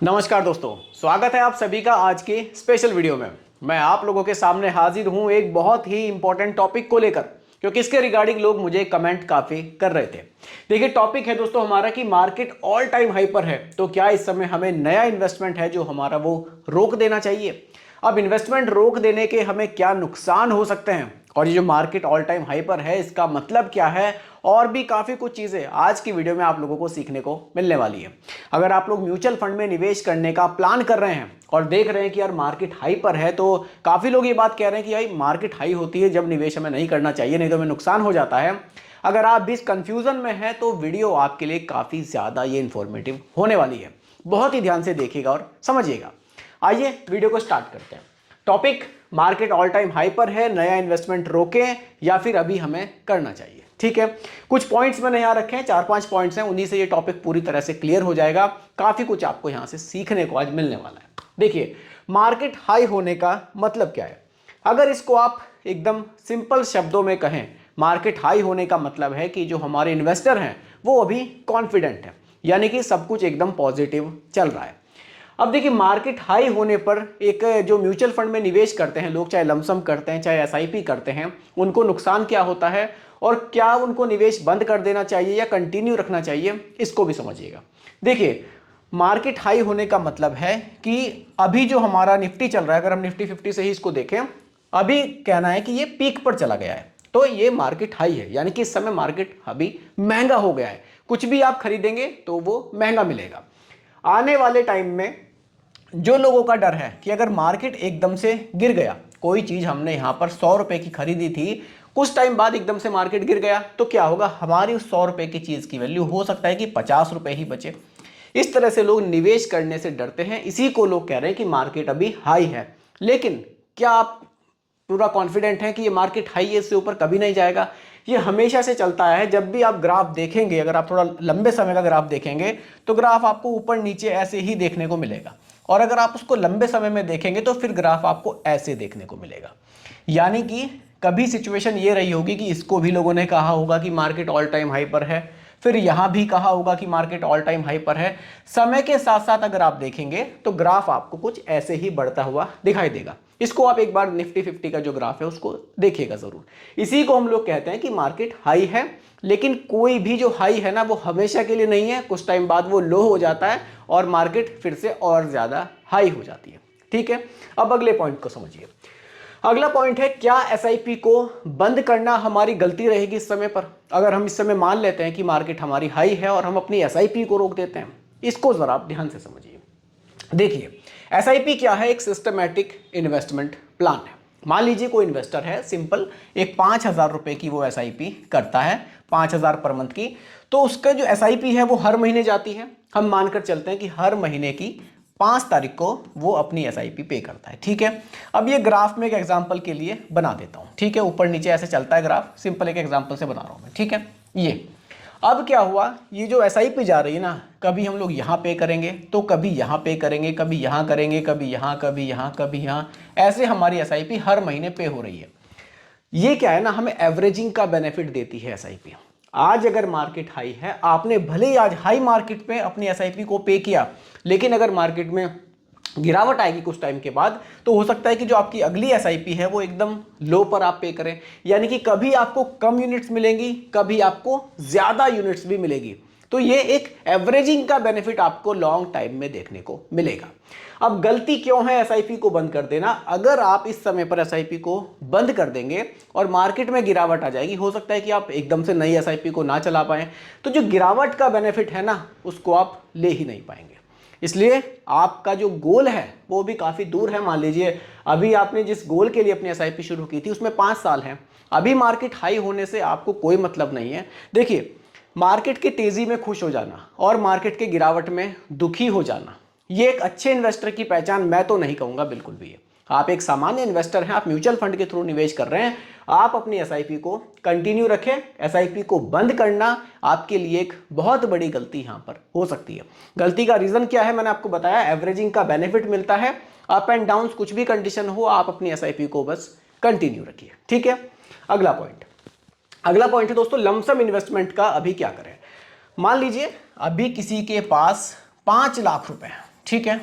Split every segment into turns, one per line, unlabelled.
नमस्कार दोस्तों, स्वागत है आप सभी का आज के स्पेशल वीडियो में। मैं आप लोगों के सामने हाजिर हूं एक बहुत ही इंपॉर्टेंट टॉपिक को लेकर, क्योंकि इसके रिगार्डिंग लोग मुझे कमेंट काफ़ी कर रहे थे। देखिए, टॉपिक है दोस्तों हमारा कि मार्केट ऑल टाइम हाई पर है, तो क्या इस समय हमें नया इन्वेस्टमेंट है जो हमारा वो रोक देना चाहिए। अब इन्वेस्टमेंट रोक देने के हमें क्या नुकसान हो सकते हैं, और ये जो मार्केट ऑल टाइम हाई पर है इसका मतलब क्या है, और भी काफ़ी कुछ चीज़ें आज की वीडियो में आप लोगों को सीखने को मिलने वाली है। अगर आप लोग म्यूचुअल फंड में निवेश करने का प्लान कर रहे हैं और देख रहे हैं कि यार मार्केट हाई पर है, तो काफ़ी लोग ये बात कह रहे हैं कि भाई मार्केट हाई होती है जब निवेश हमें नहीं करना चाहिए, नहीं तो हमें नुकसान हो जाता है। अगर आप भी इस कंफ्यूजन में हैं तो वीडियो आपके लिए काफ़ी ज़्यादा ये इन्फॉर्मेटिव होने वाली है। बहुत ही ध्यान से देखिएगा और समझिएगा। आइए वीडियो को स्टार्ट करते हैं। Topic market all time high पर है, नया इन्वेस्टमेंट रोकें या फिर अभी हमें करना चाहिए। ठीक है, कुछ पॉइंट्स मैंने यहाँ रखे हैं, 4-5 पॉइंट्स हैं, उन्हीं से ये टॉपिक पूरी तरह से क्लियर हो जाएगा। काफ़ी कुछ आपको यहाँ से सीखने को आज मिलने वाला है। देखिए, मार्केट हाई होने का मतलब क्या है। अगर इसको आप एकदम सिंपल शब्दों में कहें, मार्केट हाई होने का मतलब है कि जो हमारे इन्वेस्टर हैं वो अभी कॉन्फिडेंट है, यानी कि सब कुछ एकदम पॉजिटिव चल रहा है। अब देखिए, मार्केट हाई होने पर एक जो म्यूचुअल फंड में निवेश करते हैं लोग, चाहे लमसम करते हैं चाहे एसआईपी करते हैं, उनको नुकसान क्या होता है और क्या उनको निवेश बंद कर देना चाहिए या कंटिन्यू रखना चाहिए, इसको भी समझिएगा। देखिए, मार्केट हाई होने का मतलब है कि अभी जो हमारा निफ्टी चल रहा है, अगर हम निफ्टी 50 से ही इसको देखें, अभी कहना है कि ये पीक पर चला गया है, तो ये मार्केट हाई है, यानी कि इस समय मार्केट अभी महंगा हो गया है। कुछ भी आप खरीदेंगे तो वो महंगा मिलेगा। आने वाले टाइम में जो लोगों का डर है कि अगर मार्केट एकदम से गिर गया, कोई चीज़ हमने यहाँ पर 100 रुपये की खरीदी थी, कुछ टाइम बाद एकदम से मार्केट गिर गया, तो क्या होगा, हमारी उस 100 रुपये की चीज़ की वैल्यू हो सकता है कि 50 रुपये ही बचे। इस तरह से लोग निवेश करने से डरते हैं, इसी को लोग कह रहे हैं कि मार्केट अभी हाई है। लेकिन क्या आप पूरा कॉन्फिडेंट हैं कि ये मार्केट हाई है, इससे ऊपर कभी नहीं जाएगा? ये हमेशा से चलता है। जब भी आप ग्राफ देखेंगे, अगर आप थोड़ा लंबे समय का ग्राफ देखेंगे तो ग्राफ आपको ऊपर नीचे ऐसे ही देखने को मिलेगा, और अगर आप उसको लंबे समय में देखेंगे तो फिर ग्राफ आपको ऐसे देखने को मिलेगा। यानी कि कभी सिचुएशन ये रही होगी कि इसको भी लोगों ने कहा होगा कि मार्केट ऑल टाइम हाई पर है, फिर यहां भी कहा होगा कि मार्केट ऑल टाइम हाई पर है। समय के साथ साथ अगर आप देखेंगे तो ग्राफ आपको कुछ ऐसे ही बढ़ता हुआ दिखाई देगा। इसको आप एक बार निफ्टी 50 का जो ग्राफ है उसको देखिएगा जरूर। इसी को हम लोग कहते हैं कि मार्केट हाई है। लेकिन कोई भी जो हाई है ना, वो हमेशा के लिए नहीं है, कुछ टाइम बाद वो लो हो जाता है और मार्केट फिर से और ज्यादा हाई हो जाती है। ठीक है, अब अगले पॉइंट को समझिए। अगला पॉइंट है, क्या एसआईपी को बंद करना हमारी गलती रहेगी इस समय पर। अगर हम इस समय मान लेते हैं कि मार्केट हमारी हाई है और हम अपनी एसआईपी को रोक देते हैं, इसको जरा आप ध्यान से समझिए। देखिए, एसआईपी क्या है, एक सिस्टमैटिक इन्वेस्टमेंट प्लान है। मान लीजिए कोई इन्वेस्टर है, सिंपल एक 5,000 रुपए की वो एसआईपी करता है, 5,000 पर मंथ की। तो उसका जो एसआईपी है वो हर महीने जाती है। हम मानकर चलते हैं कि हर महीने की 5 तारीख को वो अपनी एसआईपी पे करता है। ठीक है, अब ये ग्राफ में एक एग्जांपल के लिए बना देता हूं। ठीक है, ऊपर नीचे ऐसे चलता है ग्राफ, सिंपल एक एग्जांपल से बना रहा हूं मैं। ठीक है, ये अब क्या हुआ, ये जो एसआईपी जा रही है ना, कभी हम लोग यहाँ पे करेंगे तो कभी यहाँ पे करेंगे, कभी यहाँ करेंगे, कभी यहाँ, कभी यहाँ, कभी यहाँ, ऐसे हमारी एसआईपी हर महीने पे हो रही है। ये क्या है ना, हमें एवरेजिंग का बेनिफिट देती है एसआईपी। आज अगर मार्केट हाई है, आपने भले ही आज हाई मार्केट पे अपनी एसआईपी को पे किया, लेकिन अगर मार्केट में गिरावट आएगी कुछ टाइम के बाद, तो हो सकता है कि जो आपकी अगली एसआईपी है वो एकदम लो पर आप पे करें। यानी कि कभी आपको कम यूनिट्स मिलेंगी, कभी आपको ज्यादा यूनिट्स भी मिलेगी। तो ये एक एवरेजिंग का बेनिफिट आपको लॉन्ग टाइम में देखने को मिलेगा। अब गलती क्यों है एसआईपी को बंद कर देना। अगर आप इस समय पर एसआईपी को बंद कर देंगे और मार्केट में गिरावट आ जाएगी, हो सकता है कि आप एकदम से नई एसआईपी को ना चला पाएं, तो जो गिरावट का बेनिफिट है ना, उसको आप ले ही नहीं पाएंगे। इसलिए आपका जो गोल है वो भी काफ़ी दूर है। मान लीजिए अभी आपने जिस गोल के लिए अपनी एसआईपी शुरू की थी उसमें 5 साल हैं, अभी मार्केट हाई होने से आपको कोई मतलब नहीं है। देखिए, मार्केट की तेज़ी में खुश हो जाना और मार्केट के गिरावट में दुखी हो जाना, ये एक अच्छे इन्वेस्टर की पहचान मैं तो नहीं कहूँगा बिल्कुल भी है। आप एक सामान्य इन्वेस्टर हैं, आप म्यूचुअल फंड के थ्रू निवेश कर रहे हैं, आप अपनी एसआईपी को कंटिन्यू रखें। एसआईपी को बंद करना आपके लिए एक बहुत बड़ी गलती यहां पर हो सकती है। गलती का रीजन क्या है, मैंने आपको बताया, एवरेजिंग का बेनिफिट मिलता है। अप एंड डाउन कुछ भी कंडीशन हो, आप अपनी एसआईपी को बस कंटिन्यू रखिए। ठीक है, अगला पॉइंट है दोस्तों, लमसम इन्वेस्टमेंट का अभी क्या करें। मान लीजिए अभी किसी के पास 5 लाख रुपए हैं, ठीक है।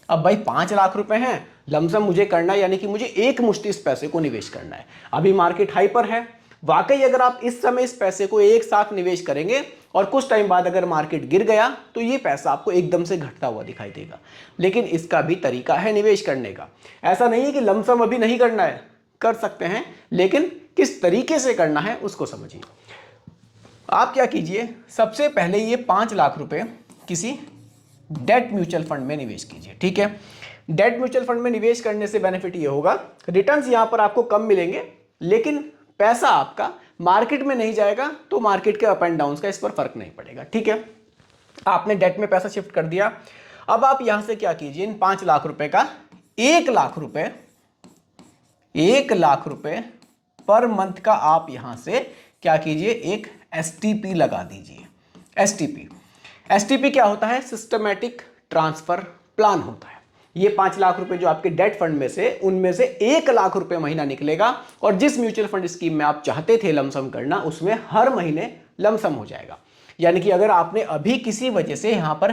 अब भाई 5 लाख रुपए हैं, लमसम मुझे करना है, यानी कि मुझे एक मुश्त इस पैसे को निवेश करना है। अभी मार्केट हाई पर है, वाकई अगर आप इस समय इस पैसे को एक साथ निवेश करेंगे और कुछ टाइम बाद अगर मार्केट गिर गया तो ये पैसा आपको एकदम से घटता हुआ दिखाई देगा। लेकिन इसका भी तरीका है निवेश करने का। ऐसा नहीं है कि लमसम अभी नहीं करना है, कर सकते हैं, लेकिन किस तरीके से करना है उसको समझिए। आप क्या कीजिए, सबसे पहले ये 5 लाख रुपए किसी डेट म्यूचुअल फंड में निवेश कीजिए। ठीक है, डेट म्यूचुअल फंड में निवेश करने से बेनिफिट ये होगा, रिटर्न्स यहां पर आपको कम मिलेंगे, लेकिन पैसा आपका मार्केट में नहीं जाएगा, तो मार्केट के अप एंड डाउन का इस पर फर्क नहीं पड़ेगा। ठीक है, आपने डेट में पैसा शिफ्ट कर दिया। अब आप यहां से क्या कीजिए, इन 5 लाख रुपए का 1 लाख रुपए पर मंथ का आप यहां से क्या कीजिए, एक एसटीपी लगा दीजिए। एसटीपी क्या होता है, सिस्टमैटिक ट्रांसफर प्लान होता है। ये 5 लाख रुपए जो आपके डेट फंड में से, उनमें से 1 लाख रुपए महीना निकलेगा, और जिस म्यूचुअल फंड स्कीम में आप चाहते थे लमसम करना, उसमें हर महीने लमसम हो जाएगा। यानी कि अगर आपने अभी किसी वजह से यहां पर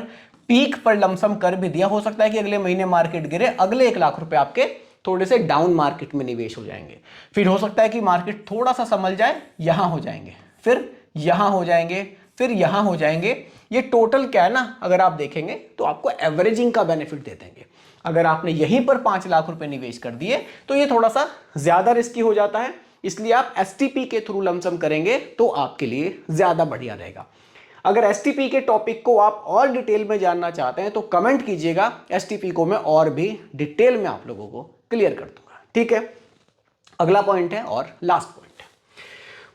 पीक पर लमसम कर भी दिया, हो सकता है कि अगले महीने मार्केट गिरे, अगले 1 लाख रुपए आपके थोड़े से डाउन मार्केट में निवेश हो जाएंगे। फिर हो सकता है कि मार्केट थोड़ा सा संभल जाए, यहां हो जाएंगे, फिर यहां हो जाएंगे, फिर यहां हो जाएंगे। ये टोटल क्या है ना, अगर आप देखेंगे तो आपको एवरेजिंग का बेनिफिट दे देंगे। अगर आपने यहीं पर 5 लाख रुपए निवेश कर दिए तो ये थोड़ा सा ज्यादा रिस्की हो जाता है, इसलिए आप एसटीपी के थ्रू लमसम करेंगे तो आपके लिए ज्यादा बढ़िया रहेगा। अगर एसटीपी के टॉपिक को आप और डिटेल में जानना चाहते हैं तो कमेंट कीजिएगा, एसटीपी को मैं और भी डिटेल में आप लोगों को क्लियर कर दूंगा। ठीक है, अगला पॉइंट है और लास्ट पॉइंट,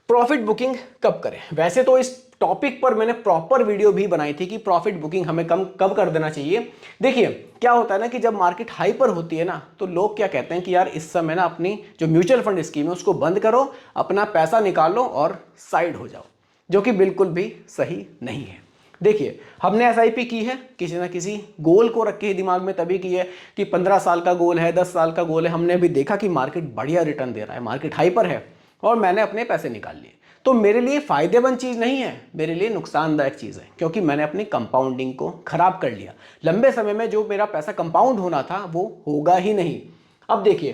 प्रॉफिट बुकिंग कब करें। वैसे तो इस टॉपिक पर मैंने प्रॉपर वीडियो भी बनाई थी कि प्रॉफिट बुकिंग हमें कब कर देना चाहिए। देखिए क्या होता है ना कि जब मार्केट हाई पर होती है ना, तो लोग क्या कहते हैं कि यार इस समय ना अपनी जो म्यूचुअल फंड स्कीम है उसको बंद करो, अपना पैसा निकालो और साइड हो जाओ, जो कि बिल्कुल भी सही नहीं है। देखिए हमने एसआईपी की है किसी ना किसी गोल को रख के दिमाग में, तभी की है कि 15 साल का गोल है, 10 साल का गोल है। हमने अभी देखा कि मार्केट बढ़िया रिटर्न दे रहा है, मार्केट हाई पर है, और मैंने अपने पैसे निकाल लिए। तो मेरे लिए फायदेमंद चीज नहीं है, मेरे लिए नुकसानदायक चीज है, क्योंकि मैंने अपनी कंपाउंडिंग को खराब कर लिया। लंबे समय में जो मेरा पैसा कंपाउंड होना था वो होगा ही नहीं। अब देखिए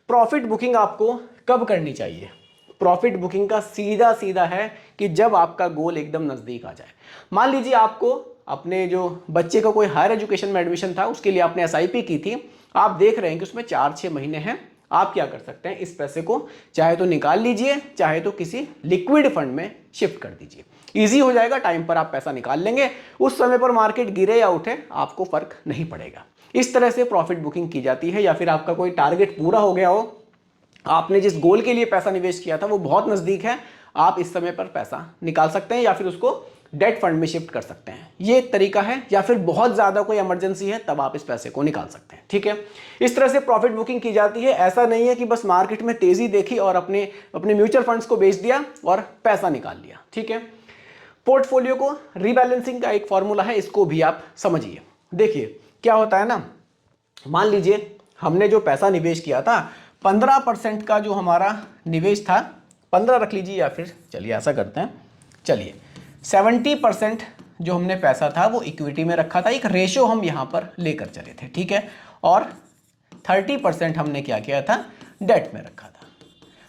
प्रॉफिट बुकिंग आपको कब करनी चाहिए। प्रॉफिट बुकिंग का सीधा सीधा है कि जब आपका गोल एकदम नजदीक आ जाए। मान लीजिए आपको अपने जो बच्चे का कोई हायर एजुकेशन में एडमिशन था, उसके लिए आपने एसआईपी की थी, आप देख रहे हैं कि उसमें 4-6 महीने हैं। आप क्या कर सकते हैं, इस पैसे को चाहे तो निकाल लीजिए, चाहे तो किसी लिक्विड फंड में शिफ्ट कर दीजिए। इजी हो जाएगा, टाइम पर आप पैसा निकाल लेंगे, उस समय पर मार्केट गिरे या उठे आपको फर्क नहीं पड़ेगा। इस तरह से प्रॉफिट बुकिंग की जाती है। या फिर आपका कोई टारगेट पूरा हो गया हो, आपने जिस गोल के लिए पैसा निवेश किया था वो बहुत नजदीक है, आप इस समय पर पैसा निकाल सकते हैं या फिर उसको डेट फंड में शिफ्ट कर सकते हैं। ये एक तरीका है। या फिर बहुत ज्यादा कोई इमरजेंसी है तब आप इस पैसे को निकाल सकते हैं। ठीक है, इस तरह से प्रॉफिट बुकिंग की जाती है। ऐसा नहीं है कि बस मार्केट में तेजी देखी और अपने म्यूचुअल फंड्स को बेच दिया और पैसा निकाल लिया। ठीक है, पोर्टफोलियो को रीबैलेंसिंग का एक फॉर्मूला है, इसको भी आप समझिए। देखिए क्या होता है ना, मान लीजिए हमने जो पैसा निवेश किया था, 15% का जो हमारा निवेश था, 15 रख लीजिए, या फिर चलिए ऐसा करते हैं, चलिए 70% जो हमने पैसा था वो इक्विटी में रखा था, एक रेशो हम यहां पर लेकर चले थे। ठीक है, और 30% हमने क्या किया था, डेट में रखा था।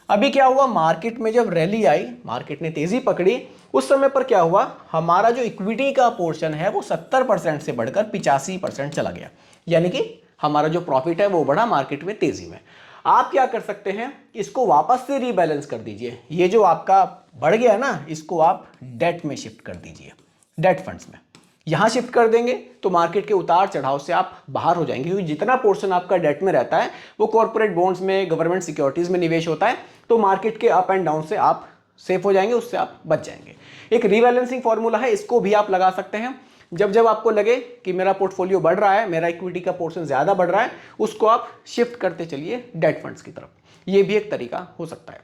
अभी क्या हुआ, मार्केट में जब रैली आई, मार्केट ने तेजी पकड़ी, उस समय पर क्या हुआ, हमारा जो इक्विटी का पोर्शन है वो 70% से बढ़कर 85% चला गया। यानी कि हमारा जो प्रॉफिट है वो बढ़ा मार्केट में तेजी में। आप क्या कर सकते हैं, इसको वापस से रीबैलेंस कर दीजिए। ये जो आपका बढ़ गया ना, इसको आप डेट में शिफ्ट कर दीजिए, डेट फंड्स में। यहां शिफ्ट कर देंगे तो मार्केट के उतार चढ़ाव से आप बाहर हो जाएंगे, क्योंकि जितना पोर्शन आपका डेट में रहता है वो कॉर्पोरेट बॉन्ड्स में, गवर्नमेंट सिक्योरिटीज में निवेश होता है, तो मार्केट के अप एंड डाउन से आप सेफ हो जाएंगे, उससे आप बच जाएंगे। एक रीबैलेंसिंग फॉर्मूला है, इसको भी आप लगा सकते हैं। जब जब आपको लगे कि मेरा पोर्टफोलियो बढ़ रहा है, मेरा इक्विटी का पोर्शन ज्यादा बढ़ रहा है, उसको आप शिफ्ट करते चलिए डेट फंड्स की तरफ। ये भी एक तरीका हो सकता है।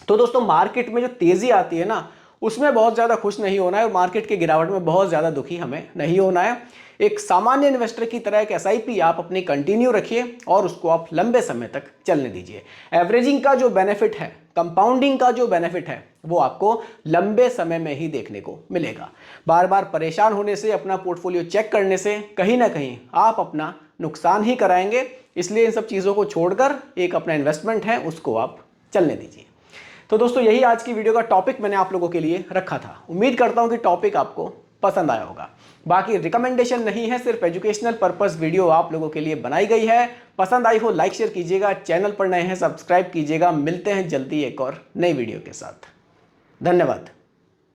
तो दोस्तों मार्केट में जो तेजी आती है ना, उसमें बहुत ज्यादा खुश नहीं होना है, और मार्केट के गिरावट में बहुत ज्यादा दुखी हमें नहीं होना है। एक सामान्य इन्वेस्टर की तरह एक एसआईपी आप अपनी कंटिन्यू रखिए और उसको आप लंबे समय तक चलने दीजिए। एवरेजिंग का जो बेनिफिट है कंपाउंडिंग का जो बेनिफिट है वो आपको लंबे समय में ही देखने को मिलेगा। बार बार परेशान होने से, अपना पोर्टफोलियो चेक करने से कहीं ना कहीं आप अपना नुकसान ही कराएंगे। इसलिए इन सब चीज़ों को छोड़कर एक अपना इन्वेस्टमेंट है उसको आप चलने दीजिए। तो दोस्तों यही आज की वीडियो का टॉपिक मैंने आप लोगों के लिए रखा था। उम्मीद करता हूं कि टॉपिक आपको पसंद आया होगा। बाकी रिकमेंडेशन नहीं है, सिर्फ एजुकेशनल पर्पस वीडियो आप लोगों के लिए बनाई गई है। पसंद आई हो लाइक शेयर कीजिएगा, चैनल पर नए हैं सब्सक्राइब कीजिएगा। मिलते हैं जल्दी एक और नई वीडियो के साथ। धन्यवाद।